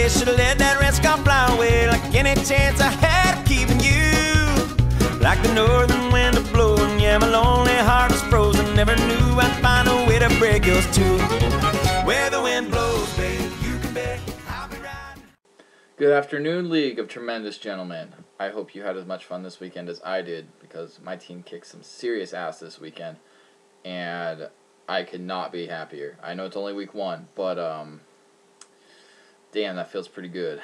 way. Should've let that red scarf fly away. Like any chance I had of keeping you. Like the northern wind a blowing, yeah, my lonely heart was frozen. Never knew I'd find a way to break yours too. Where the wind blows, babe, you can bet I'll be riding. Good afternoon, League of Tremendous Gentlemen. I hope you had as much fun this weekend as I did, because my team kicked some serious ass this weekend, and I could not be happier. I know it's only week 1, but damn, that feels pretty good.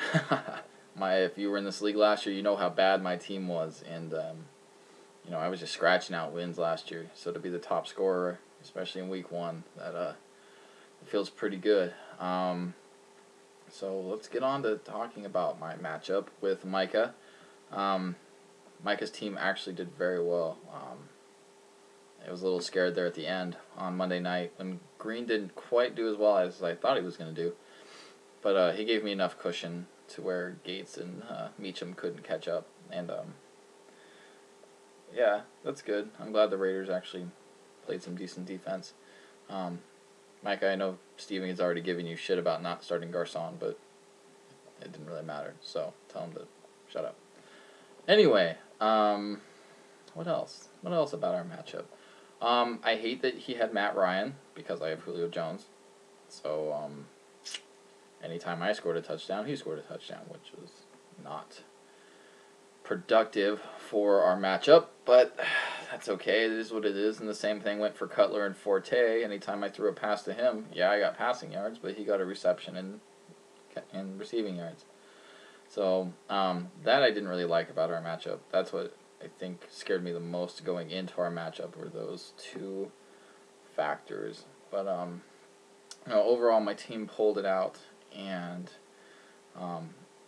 If you were in this league last year, you know how bad my team was, and I was just scratching out wins last year. So to be the top scorer, especially in week 1, that it feels pretty good. So let's get on to talking about my matchup with Micah. Micah's team actually did very well. I was a little scared there at the end on Monday night when Green didn't quite do as well as I thought he was going to do. But he gave me enough cushion to where Gates and Meacham couldn't catch up. And yeah, that's good. I'm glad the Raiders actually played some decent defense. Micah, I know Steven has already given you shit about not starting Garcon, but it didn't really matter. So tell him to shut up. Anyway, what else? What else about our matchup? I hate that he had Matt Ryan because I have Julio Jones. So anytime I scored a touchdown, he scored a touchdown, which was not productive for our matchup, but that's okay. It is what it is, and the same thing went for Cutler and Forte. Anytime I threw a pass to him, yeah, I got passing yards, but he got a reception and receiving yards. So that I didn't really like about our matchup. That's what I think scared me the most going into our matchup, were those two factors. But overall, my team pulled it out and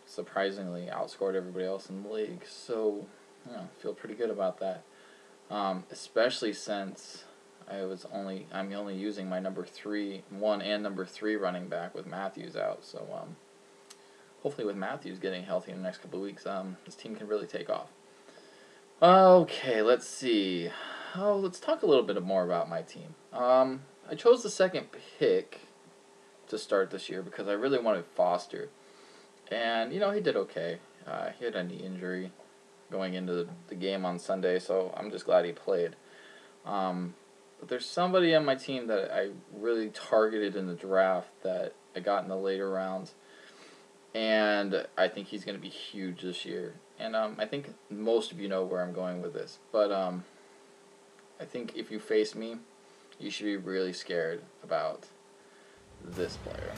surprisingly outscored everybody else in the league. So I feel pretty good about that. Especially since I'm only using my number 1 and number 3 running back with Matthews out. So hopefully with Matthews getting healthy in the next couple of weeks, this team can really take off. Okay, let's see. Let's talk a little bit more about my team. I chose the second pick to start this year because I really wanted Foster. And, he did okay. He had a knee injury going into the game on Sunday, so I'm just glad he played. But there's somebody on my team that I really targeted in the draft that I got in the later rounds, and I think he's going to be huge this year. And I think most of you know where I'm going with this, but I think if you face me, you should be really scared about this player.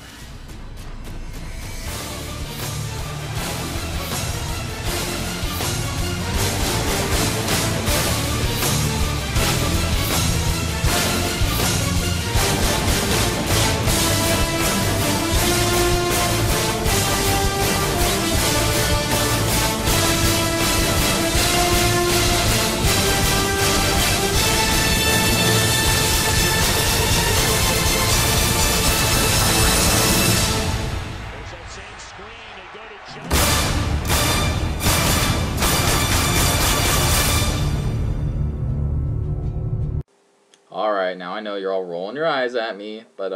Alright, now I know you're all rolling your eyes at me, but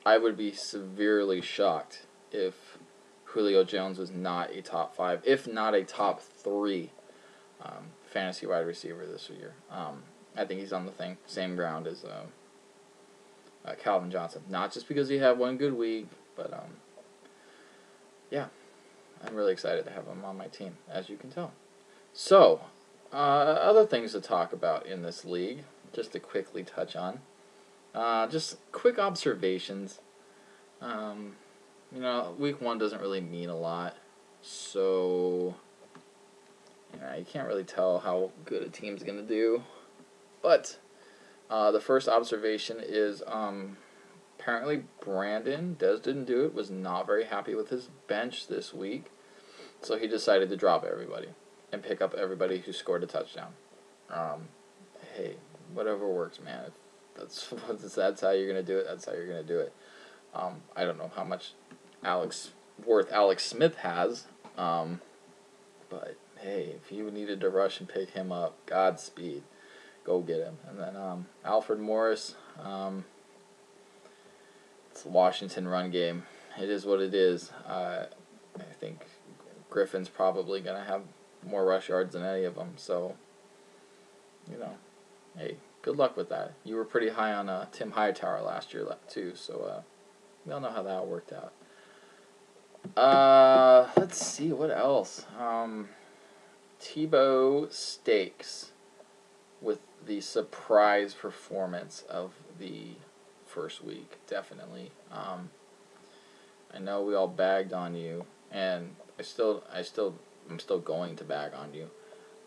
I would be severely shocked if Julio Jones was not a top 5, if not a top 3 fantasy wide receiver this year. I think he's on the same ground as Calvin Johnson. Not just because he had one good week, but yeah, I'm really excited to have him on my team, as you can tell. So, other things to talk about in this league, just to quickly touch on. Just quick observations. Week 1 doesn't really mean a lot, so you can't really tell how good a team's going to do. But the first observation is apparently Brandon, Des didn't do it, was not very happy with his bench this week, so he decided to drop everybody and pick up everybody who scored a touchdown. Hey, whatever works, man. If that's how you're going to do it, that's how you're going to do it. I don't know how much Alex Smith has, but hey, if you needed to rush and pick him up, Godspeed. Go get him. And then Alfred Morris, it's a Washington run game. It is what it is. I think Griffin's probably going to have more rush yards than any of them. So, you know, hey, good luck with that. You were pretty high on Tim Hightower last year, too. So, we all know how that worked out. Let's see, what else? Tebow Stakes with the surprise performance of the first week, definitely. I know we all bagged on you, and I'm still going to bag on you,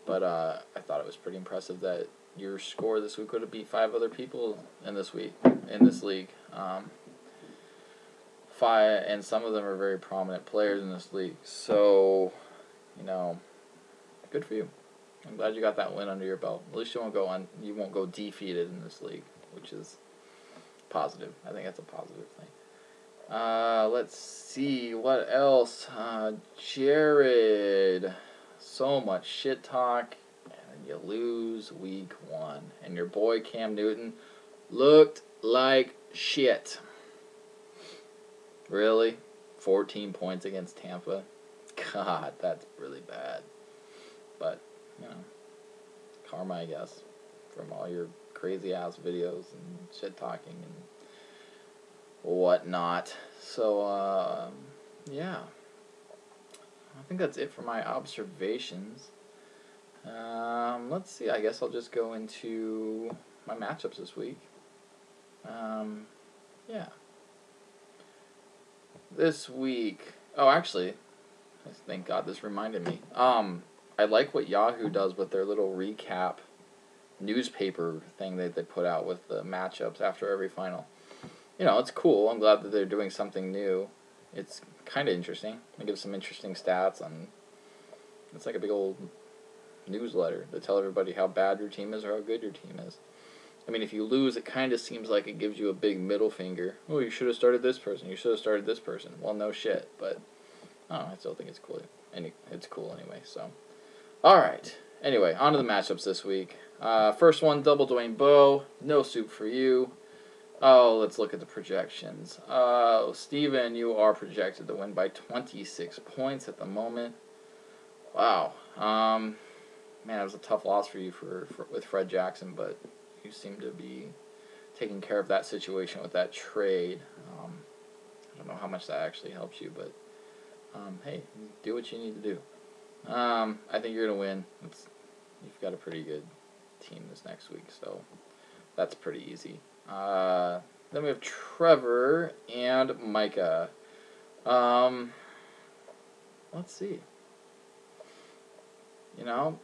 but I thought it was pretty impressive that your score this week would have beat 5 other people in this league. And some of them are very prominent players in this league. So, you know, good for you. I'm glad you got that win under your belt. At least you won't go defeated in this league, which is positive. I think that's a positive thing. Let's see what else. Jared, so much shit talk, and you lose week 1, and your boy Cam Newton looked like shit. Really? 14 points against Tampa? God, that's really bad. But, you know, karma, I guess, from all your crazy-ass videos and shit-talking and whatnot. So, yeah. I think that's it for my observations. Let's see. I guess I'll just go into my matchups this week. Yeah. This week... Oh, actually, thank God this reminded me. I like what Yahoo does with their little recap newspaper thing that they put out with the matchups after every final. You know, it's cool. I'm glad that they're doing something new. It's kind of interesting. They give some interesting stats on... It's like a big old newsletter to tell everybody how bad your team is or how good your team is. I mean, if you lose, it kind of seems like it gives you a big middle finger. Oh, you should have started this person. You should have started this person. Well, no shit, but I still think it's cool. It's cool anyway, so... Alright, anyway, on to the matchups this week. First one, double Dwayne Bowe. No soup for you. Oh, let's look at the projections. Steven, you are projected to win by 26 points at the moment. Wow. Man, it was a tough loss for you with Fred Jackson, but you seem to be taking care of that situation with that trade. I don't know how much that actually helps you, but hey, do what you need to do. I think you're going to win. You've got a pretty good team this next week, so that's pretty easy. Then we have Trevor and Micah. Let's see. You know,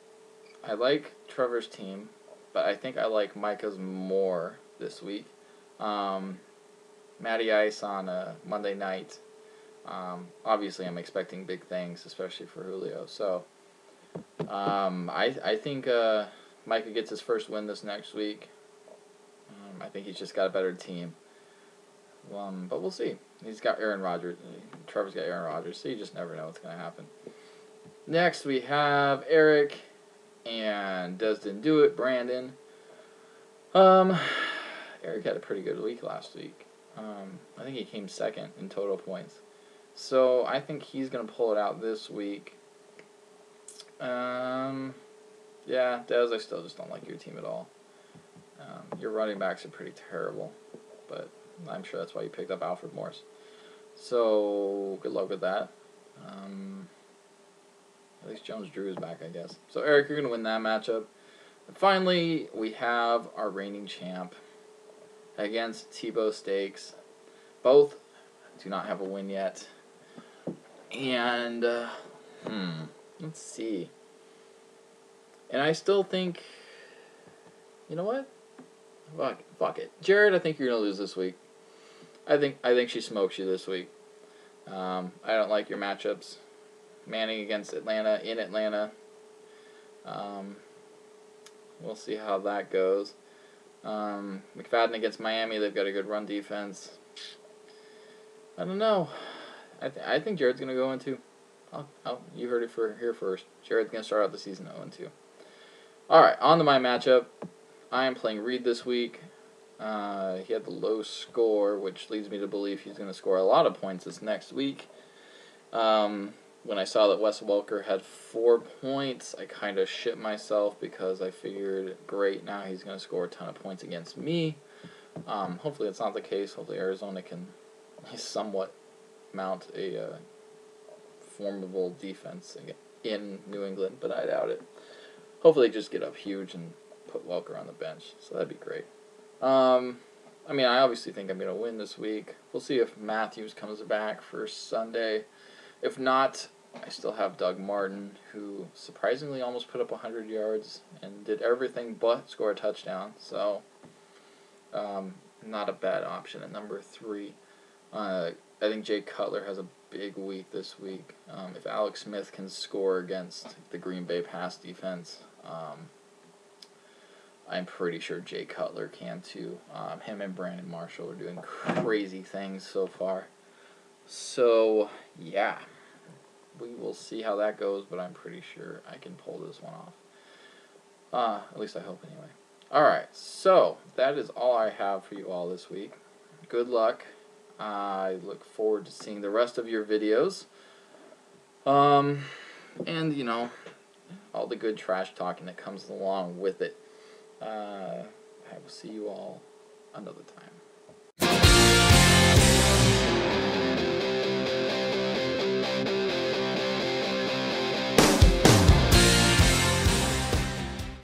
I like Trevor's team, but I think I like Micah's more this week. Matty Ice on a Monday night. Obviously, I'm expecting big things, especially for Julio. So, I think Micah gets his first win this next week. I think he's just got a better team. But we'll see. He's got Aaron Rodgers. Trevor's got Aaron Rodgers, so you just never know what's going to happen. Next, we have Eric and Destin Do It, Brandon. Eric had a pretty good week last week. I think he came second in total points. So I think he's going to pull it out this week. Yeah, Des, I still just don't like your team at all. Your running backs are pretty terrible, but I'm sure that's why you picked up Alfred Morris. So good luck with that. At least Jones-Drew is back, I guess. So Eric, you're going to win that matchup. And finally, we have our reigning champ against Tebow Stakes. Both do not have a win yet. And, let's see. And I still think, you know what? Fuck it. Jared, I think you're going to lose this week. I think she smokes you this week. I don't like your matchups. Manning against Atlanta, in Atlanta. We'll see how that goes. McFadden against Miami, they've got a good run defense. I don't know. I think Jared's going to go 2. You heard it here first. Jared's going to start out the season 0-2. Alright, on to my matchup. I am playing Reed this week. He had the low score, which leads me to believe he's going to score a lot of points this next week. When I saw that Wes Welker had 4 points, I kind of shit myself because I figured, great, now he's going to score a ton of points against me. Hopefully it's not the case. Hopefully Arizona can somewhat mount a formidable defense in New England, but I doubt it. Hopefully they just get up huge and put Welker on the bench, so that'd be great. I mean, I obviously think I'm going to win this week. We'll see if Matthews comes back for Sunday. If not, I still have Doug Martin, who surprisingly almost put up 100 yards and did everything but score a touchdown. So, not a bad option at number 3. I think Jay Cutler has a big week this week. If Alex Smith can score against the Green Bay pass defense, I'm pretty sure Jay Cutler can too. Him and Brandon Marshall are doing crazy things so far. So, yeah. We will see how that goes, but I'm pretty sure I can pull this one off. At least I hope anyway. Alright, so that is all I have for you all this week. Good luck. I look forward to seeing the rest of your videos. And, you know, all the good trash talking that comes along with it. I will see you all another time.